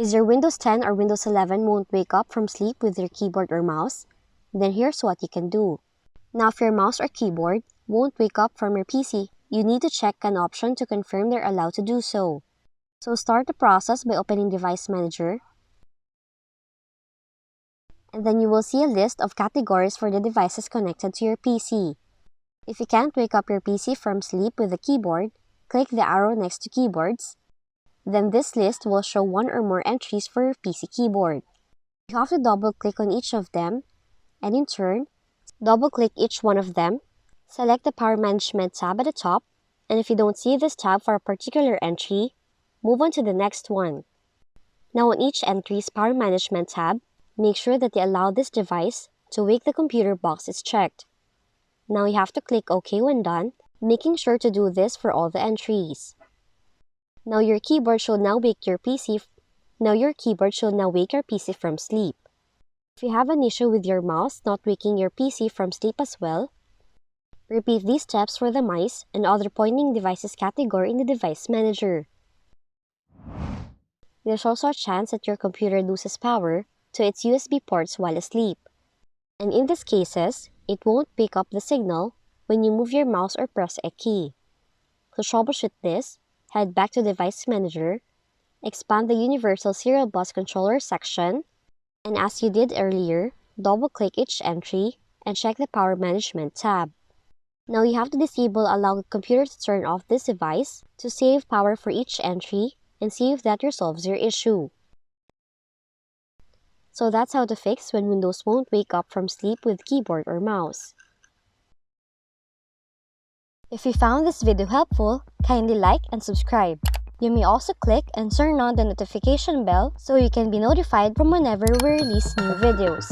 Is your Windows 10 or Windows 11 won't wake up from sleep with your keyboard or mouse? Then here's what you can do. Now if your mouse or keyboard won't wake up from your PC, you need to check an option to confirm they're allowed to do so. So start the process by opening Device Manager, and then you will see a list of categories for the devices connected to your PC. If you can't wake up your PC from sleep with the keyboard, click the arrow next to Keyboards. Then this list will show one or more entries for your PC keyboard. You have to double-click on each of them, and in turn, double-click each one of them. Select the Power Management tab at the top, and if you don't see this tab for a particular entry, move on to the next one. Now on each entry's Power Management tab, make sure that the Allow this device to wake the computer box is checked. Now you have to click OK when done, making sure to do this for all the entries. Now your keyboard should now wake your PC from sleep. If you have an issue with your mouse not waking your PC from sleep as well, repeat these steps for the mice and other pointing devices category in the Device Manager. There's also a chance that your computer loses power to its USB ports while asleep. And in these cases, it won't pick up the signal when you move your mouse or press a key. To troubleshoot this, head back to Device Manager, expand the Universal Serial Bus Controller section, and as you did earlier, double-click each entry and check the Power Management tab. Now you have to disable Allow the computer to turn off this device to save power for each entry and see if that resolves your issue. So that's how to fix when Windows won't wake up from sleep with keyboard or mouse. If you found this video helpful, kindly like and subscribe. You may also click and turn on the notification bell so you can be notified from whenever we release new videos.